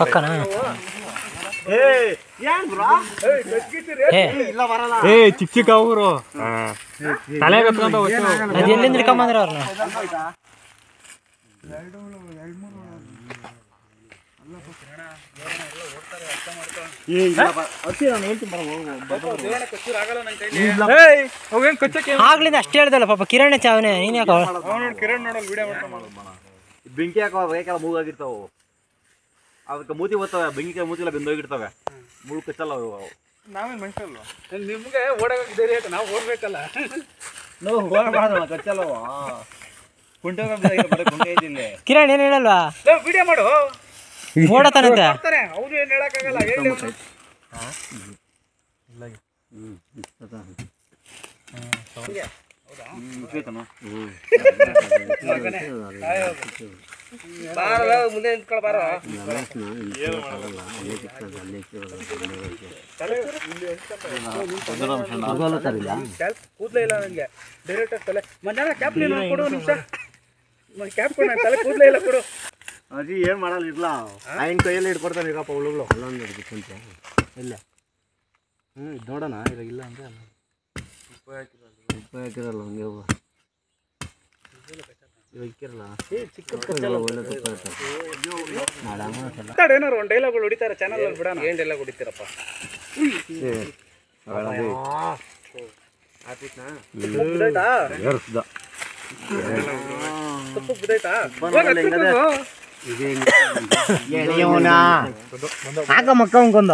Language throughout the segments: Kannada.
ಪಕ್ಕನಾ? ಚಿಕ್ಕ ಚಿಕ್ಕ ಅವರು ತಲೆ ಅದು ಎಲ್ಲಿಂದ ಹಿಡ್ಕೊಂಬಂದ್ರ ಅವ್ರನ್ನ? ಆಗ್ಲಿಂದ ಅಷ್ಟೇ ಹೇಳ್ದಲ್ಲ ಪಾಪ ಕಿರಣ್ ಚಾವನೆ. ನೀನ್ ಯಾಕ ಬೆಂಕಿ ಹಾಕೋ ಬೇಕಲ್ಲ ಮೂಗಾಗಿರ್ತಾವು, ಅದಕ್ಕೆ ಮೂತಿ ಬರ್ತವೆ. ಬೆಂಕಿ ಮೂತಿಲ್ಲ ಬೆಂದೋಗಿರ್ತವೆ, ಮುಳು ಕಚ್ಚಲ್ಲ ಅವು. ನಾವೇನ್ ಮನುಷ್ಯಲ್ವಾ? ನಿಮ್ಗೆ ಓಡಾಗಕ್ಕೆ ಧೈರ್ಯ ಆಯ್ತು, ನಾವು ಹೋಗ್ಬೇಕಲ್ಲ. ನಾವು ಹೋಗಬಾರ್ದಲ್ಲ, ಕಚ್ಚಲ್ಲವ. ಕಿರಣ್ ಏನ್ ಹೇಳಲ್ವಾ? ವಿಡಿಯೋ ಮಾಡು, ಓಡತಾನಂತೆ. ಅವ್ರು ಏನ್ ಹೇಳಕ್ಕಾಗಲ್ಲ. ಹೇಳಿ ಮುಂದೆ ನಿಂತ್ಕೊಳ ಬಾರ. ಕೂದಲೇ ಇಲ್ಲ ನಂಗೆ. ಡೈರೆಕ್ಟ್ ತಲೆ ಮಧ್ಯಾಹ್ನ ಕ್ಯಾಪ್ ಕೊಡು, ನಿಮಿಷ ಕ್ಯಾಪ್ ಕೊಡ, ತಲೆ ಕೂದಲೇ ಇಲ್ಲ ಕೊಡು. ಅಜ್ಜಿ ಏನ್ ಮಾಡಲ್ಲ ಇರ್ಲ, ಆಯ್ನ ಕೈಯಲ್ಲಿ ಹಿಡ್ಕೊಡ್ತಾನೆ ಈಗಪ್ಪ ಹುಳುಗಳು. ಇಲ್ಲ ನೋಡೋಣ, ಇವಾಗ ಇಲ್ಲ ಅಂದ್ರೆ ಉಪ್ಪು ಹಾಕಿರಲ್ಲ ಹಂಗೆ ಇವಾಗ ಇಕ್ಕಿರಲ್ಲ. ಏನಾರು ಒಂದು ಡೈಲಾಗ್ ಹೊಡಿತಾರೆ ಚಾನಲ್ ಅಲ್ಲಿ, ಬಿಡೋಣ. ಏನ್ ಡೈಲಾಗ್ ಹೊಡಿತೀರಪ್ಪ? ತಪ್ಪು ಬಿದ್ದಾಯ್ತಾ? ಆಗ ಮಕ್ಕ ಅನ್ಕೊಂಡ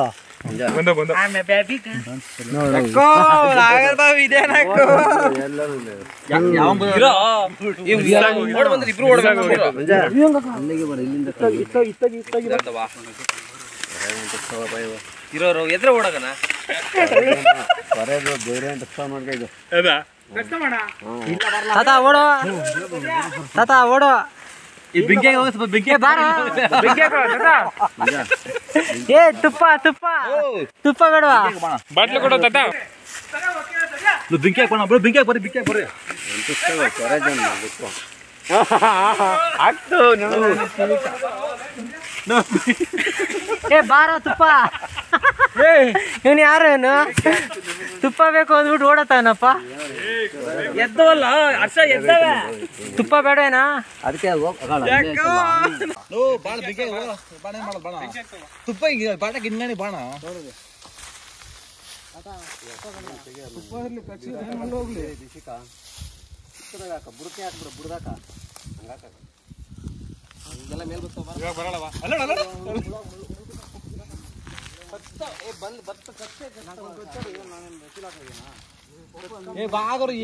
ಇರೋರು ಎದ್ರ ಓಡಗನ ತಾತ ಓಡೋ, ತಾತ ಓಡೋ. ಏ ತುಪ್ಪ ತುಪ್ಪ ತುಪ್ಪ ಬೇಡವಾ? ಬಾಟ್ಲು ಕೊಡೋ ತಾತ. ಬೆಂಕಿ ಹಾಕೋಣ ಬಿಡು, ಬೆಂಕಿ ಹಾಕಿ ಬರ್ರಿ, ಬೆಂಕಿ ಹಾಕಿ ಬರ್ರಿ. ಏ ಬಾರೋ ತುಪ್ಪ. ಇವನು ಯಾರು? ಏನು ತುಪ್ಪ ಬೇಕು ಅಂದ್ಬಿಟ್ಟು ಓಡತಾನಪ್ಪ. ಎದ್ದವಲ್ಲ ಅರ್ಷ ಎದ್ದವ. ತುಪ್ಪ ಬೇಡವೇನಾ? ಅದಕ್ಕೆ ತುಪ್ಪ ಬಾಣ ಗಿಣ್ಣಿ ಬಾಣ ಬುಡದಾಕ ಬರಲ್ಲವಾ? ಬಾಗರು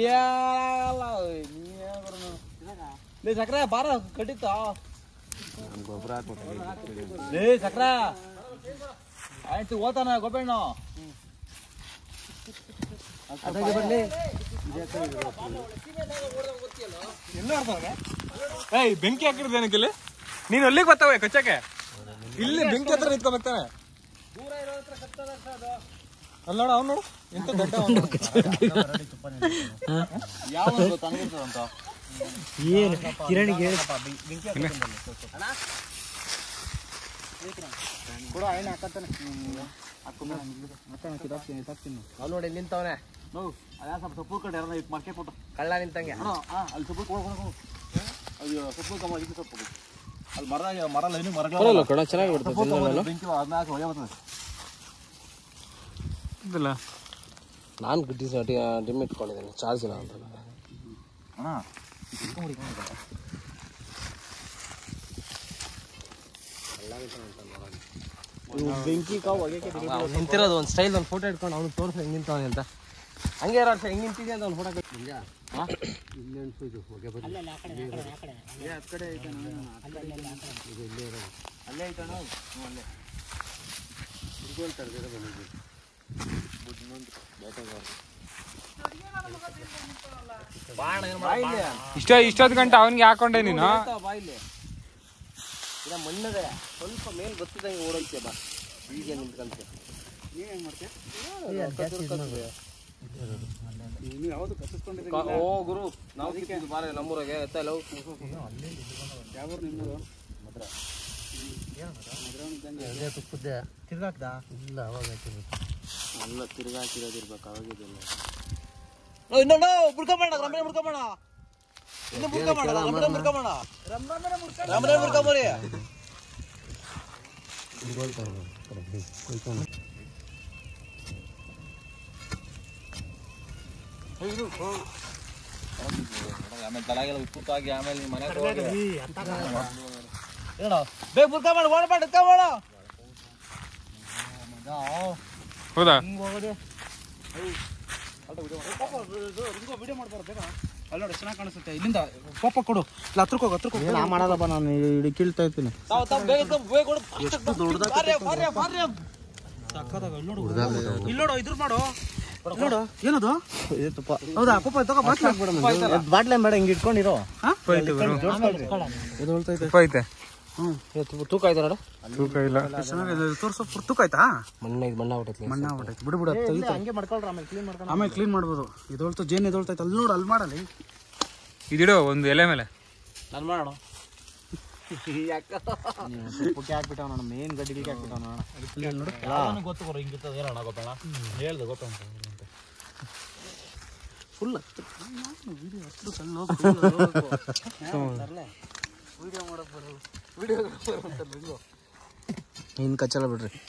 ಸಕ್ರ ಬಾರ ಕಟ್ಟಿತ್ತ ಗೊಬ್ಬರ ಲೇ ಸಕ್ರ ಆಯ್ತು ಓತಾನ ಗೊಬ್ಬಣ್ಣ ಬರ್ಲಿ. ಏಯ್ ಬೆಂಕಿ ಹಾಕಿರೋದು ಏನಕ್ಕೆ ಇಲ್ಲಿ? ನೀನು ಅಲ್ಲಿಗೆ ಬರ್ತಾವೆ ಕಚ್ಚಕ್ಕೆ, ಇಲ್ಲಿ ಬೆಂಕಿ ಹತ್ರ ನಿಂತ್ಕೊಬೇಕಾನೆ. ಅಲ್ಲ ನೋಡ, ಅವ್ನು ನೋಡು ಎಂತ ದೊಡ್ಡ ಯಾವ ಅಂತ ಏನು ಕಿರಣಿಗೆ ಕೂಡ ಆಯ್ನ ಹಾಕತ್ತಾನೆ. ಅಲ್ಲಿ ನೋಡಿ ನಿಂತವನೆ. ಸ್ವಲ್ಪ ಸೊಪ್ಪು ಕಡೆ ಯಾರನ್ನ ಇದು ಮಾಡ್ಕೆ ಕೊಟ್ಟು ಕಳ್ಳ ನಿಂತಂಗೆ. ಅಲ್ಲಿ ಸೊಪ್ಪು ಕೊಡ್ಕೊಂಡು ಅದು ಸೊಪ್ಪು ಕಮ್ಮ ಇದು ಸೊಪ್ಪು ಅಲ್ಲಿ ಮರ ಲೈನು ಮರಗಳು ಕಣ ಚೆನ್ನಾಗಿ ಬರ್ತದೆ. ಬೆಂಕಿ ಅದನ್ನ ಹೊಳೆ ಬರ್ತದೆ. ನಾನು ಡಿಮ್ ಇಟ್ಕೊಂಡಿದ್ದೀನಿ, ಚಾರ್ಜ್ ಇಲ್ಲ ಅಂತ. ಬೆಂಕಿ ಕಾವು ನಿಂತಿರೋದು ಒಂದು ಸ್ಟೈಲ್, ಒಂದು ಫೋಟೋ ಇಟ್ಕೊಂಡು ಅವ್ನು ತೋರಿಸಿ ಹೆಂಗೆ ನಿಂತವನೆ ಅಂತ. ಹಂಗೆ ಇರೋ ಹೆಂಗೆ ನಿಂತಿದೆ ಅಂತ ಒಂದು ಫೋಟೋ ಇಲ್ಲೇ ಅನ್ಸೋದು ಹೊಗೆ ಬರ್ತದೆ. ಅಲ್ಲೇ ಐತಣ್ಣ, ಅಲ್ಲೇ ಹಿಡ್ಕೊಳ್ತಾರೆ ಬಂದಿದ್ದು. ಇಷ್ಟೊತ್ತು ಗಂಟೆ ಅವನಿಗೆ ಹಾಕೊಂಡೆ ನೀನು. ಬಾಯಿಲೆ ಮಣ್ಣದೆ ಸ್ವಲ್ಪ ಮೇಲ್ ಬತ್ತಿದಂಗೆ ಓಡೋಲ್ತೀಯ ಬಾ, ಈಗ ನಿಂತ್ಕೊಂತೀಯ. ನೀವೇನು ಮಾಡ್ತೀಯ? ಓ ಗುರು, ನಾವು ಕಿತ್ತಿದ್ದು ಬಾರೆ ನಮ್ಮೂರಾಗೆ ಎತ್ತಲ್ಲ. ಯಾವ ನಿಮ್ಮೂರು? ತುಪ್ಪದ್ದೆ ತಿರ್ಗಾಕ್ದ ಇಲ್ಲ ಅವಾಗ ಎಲ್ಲ ತಿರ್ಗಾಕಿರೋದಿರ್ಬೇಕು ಅವಾಗಿದೆಲ್ಲ ಇನ್ನೊಂದು ಮುಡ್ಕೊಂಬೇಡ ರಮ್ಯ ಮುಡ್ಕೊಂಬೇಡ ಇನ್ನು ಮುಡ್ಕೊಂಬೇಡ ಮುಡ್ಕೊಂಬೇಡ ರಮ್ಯ ಮುಡ್ಕೊಂಬರಿ ಆಮೇಲೆ ತಲೆಗೆಲ್ಲ ಉಪ್ಪು ಹಾಕಿ ಆಮೇಲೆ ಮನೆಗೆ ಬೇಗ ಮುಡ್ಕೊಂಬೇಡ ಓಡಬೇಡ ಇಟ್ಕೊಂಬೇಡ ಹೌದಾ ವಿಡಿಯೋ ಮಾಡ್ಬಾರ್ದು ಬೇಗ ಅಲ್ಲಿ ನೋಡಿ ಚೆನ್ನಾಗಿ ಕಾಣಿಸುತ್ತೆ ಇಲ್ಲಿಂದ ಪಾಪ ಕೊಡು ಇಲ್ಲ ಹತ್ರಕ್ಕೆ ಹೋಗು ನಾ ಮಾಡಲ್ಲಪ್ಪ ನಾನು ಇಡೀ ಕೀಳ್ತಾ ಇರ್ತೀನಿ ಇಲ್ಲೋಡು ಇದ್ರ ಮಾಡು ನೋಡು ಏನದು ಹೌದಾ ಪಪ್ಪ ತಗೋ ಬಾಟ್ಲೆ ಬೇಡ ಹಿಂಗೆ ಇಟ್ಕೊಂಡಿರೋ ತುಪ್ಪ ಐತೆ ತೂಕ ಆಯ್ತು ನೋಡು ತೂಕ ಇಲ್ಲ ಚೆನ್ನಾಗಿದೆ ತೋರ್ಸೋ ತೂಕ ಆಯ್ತಾ ಮಣ್ಣ ಬಿಟ್ಟೈತಿ ಮಣ್ಣ ಆಗ್ಬಿಟ್ಟೈತೆ ಬಿಡು ಬಿಡು ಹಂಗೆ ಮಾಡ್ಕೊಳ್ರ ಆಮೇಲೆ ಕ್ಲೀನ್ ಮಾಡ್ಕೊಂಡು ಆಮೇಲೆ ಕ್ಲೀನ್ ಮಾಡ್ಬೋದು ಇದೊಳ್ತು ಜೇನು ಇದೊಳ್ತೈತೆ ಅಲ್ಲಿ ನೋಡು ಅಲ್ಲಿ ಮಾಡಲಿ ಇದಿಡೋ ಒಂದು ಎಲೆ ಮೇಲೆ ನಾನು ಮಾಡೋಣ ಉಪ್ಪಕ್ಕೆ ಹಾಕ್ಬಿಟ್ಟವ ನಾನು ಮೇನ್ ಗಡ್ಡಿಗೆ ಹಾಕ್ಬಿಟ್ಟವ ನೋಡು ಗೊತ್ತು ಬರೋ ಹಿಂಗಿರ್ತದೆ ಏನಣ್ಣ ಗೊತ್ತಣ್ಣ ಹೇಳ್ದೆ ಗೊತ್ತ ಫುಲ್ ಇನ್ನು ಕಚ್ಚಲ್ಲ ಬಿಡ್ರಿ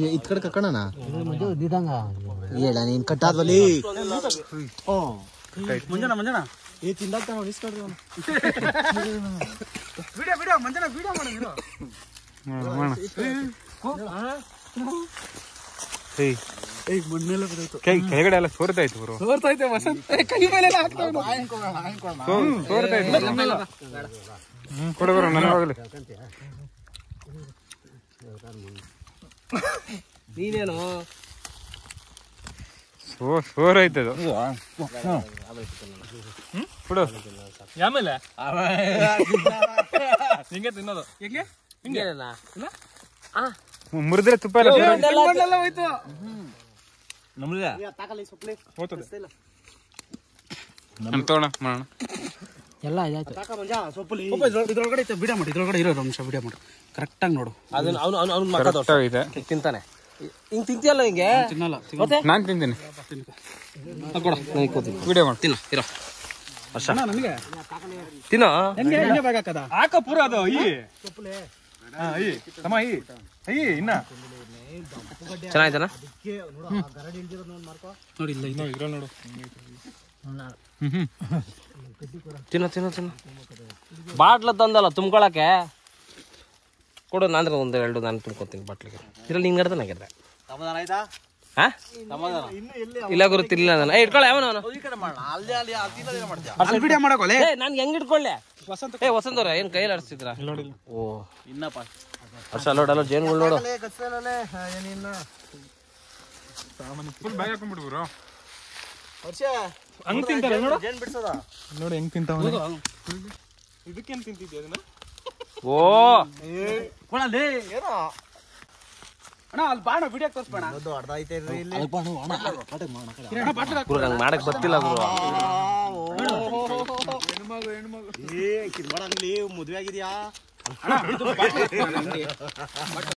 ಇದ್ ಕಡೆ ಕಕ್ಕಣ ಹೇಳ ನೀನ್ ಕಟ್ಟಾದ್ವಲ್ಲಿ ಮಂಜನ ಏ ತಿಂದಾಕ ನಾವು ಇಸ್ಕೊಡ್ರಿ ವಿಡಿಯೋ ಮಂಜನ ವಿಡಿಯೋ ಮಾಡಿದ್ರು ಕೆಳಗಡೆ ಎಲ್ಲ ಸೋರ್ತಾಯ್ತು ಬರೋ ತೋರ್ತೈತೆ ವಸಂತ ಕೈ ಮೇಲೆ ಕೊಡು ಬರೋ ನನ್ನ ಹೋಗಲಿ ನೀನೇನು ಸೋರೈತೆ ಅದು ಕೊಡು ಆಮೇಲೆ ಹಿಂಗೆ ತಿನ್ನೋದು ಹೆಂಗೆ ಹಿಂಗೇನಾ ಮುರಿದ್ರೆ ತುಪ್ಪ ಎಲ್ಲ ಹೋಯ್ತು ನಮ್ಗೆ ಹೋಗ್ತದೆ ತಗೋಣ ಮಾಡೋಣ ಎಲ್ಲ ಇದಾಯ್ತು ಇದ್ರೊಳಗಡೆ ಐತೆ ವಿಡಿಯೋ ಮಾಡಿ ಇದ್ರೊಳಗಡೆ ಇರೋ ಅಂಶ ವಿಡಿಯೋ ಮಾಡು ಕರೆಕ್ಟಾಗಿ ನೋಡು ಅದನ್ನ ಅವ್ನು ಮಕ್ಕ ಕರೆಕ್ಟಾಗಿದೆ ತಿಂತಾನೆ ಹಿಂಗೆ ತಿಂತೀಯಲ್ಲ ಹಿಂಗೆ ತಿನ್ನಲ್ಲ ನಾನು ತಿಂತೀನಿ ವಿಡಿಯೋ ಮಾಡಿ ತಿನ್ನು ಇರೋ ವರ್ಷ ನನಗೆ ತಿನ್ನೋ ಹೆಂಗೆ ಬ್ಯಾಗ್ ಹಾಕದ ಹಾಕ ಪೂರ ಅದು ತಮ್ಮ ಇನ್ನ ಚೆನ್ನಾಯ್ತಾನ ನೋಡಿ ಇಲ್ಲ ಇರೋ ನೋಡು ತಿನ್ನು ಬಾಟ್ಲ ತಂದಲ್ಲ ತುಂಬ್ಕೊಳಕ್ಕೆ ಕೊಡು ನಾನು ಒಂದು ಎರಡು ನಾನು ತುಂಬ್ಕೊತೀನಿ ಬಾಟ್ಲಿಗೆ ಇದ್ರಲ್ಲಿ ಹಿಂಗೆ ಹಿಡ್ದು ನಾಗಿರ್ದೆ ಸಮಾಧಾನ ಆಯ್ತಾ ಹಾ ಇಲ್ಲ ಗುರುತಿಲ್ಲ ನಾನು ಇಟ್ಕೊಳ್ಳೆ ಅವನು ವಿಡಿಯೋ ಮಾಡಕೋಲೆ ನಾನು ಹೆಂಗ್ ಇಟ್ಕೊಳ್ಳೆ ವಸಂತ ಅವ್ರ ಏನ್ ಕೈಯಲ್ಲಿ ಆಡಿಸ್ತಿದ್ರ ಓ ಇನ್ನಪ್ಪ ವರ್ಷ ಅಲ್ಲೋಡಲ್ಲ ಜೇನುಗಳು ನೋಡು ಫುಲ್ ಬ್ಯಾಗ್ ಹಾಕೊಂಡ್ಬಿಡು ಬ್ರೋ ವರ್ಷ ಹಂಗ್ ತಿಂತಾರೆ ನೋಡು ಜೇನ್ ಬಿಡ್ಸೋದ ನೋಡಿ ಹೆಂಗ್ ತಿಂತಾವ ಇದಕ್ಕೇನ್ ತಿಂತಿದ್ದೆ ಅದನ್ನ ಓ ಕೊಡಲೇ ಏನೋ ಅಣ್ಣ ಅಲ್ಲಿ ಬಾಣ ವಿಡಿಯೋ ತೋರಿಸ್ಬೇಡ ಅರ್ಧ ಐತೆ ಇಲ್ಲಿ ಗುರು ನಂಗೆ ಮಾಡಕ್ ಗೊತ್ತಿಲ್ಲ ಗುರು ಏ ಕಿರ್ಮಾಡಂಗ್ಲಿ ಮದುವೆ ಆಗಿದ್ಯಾ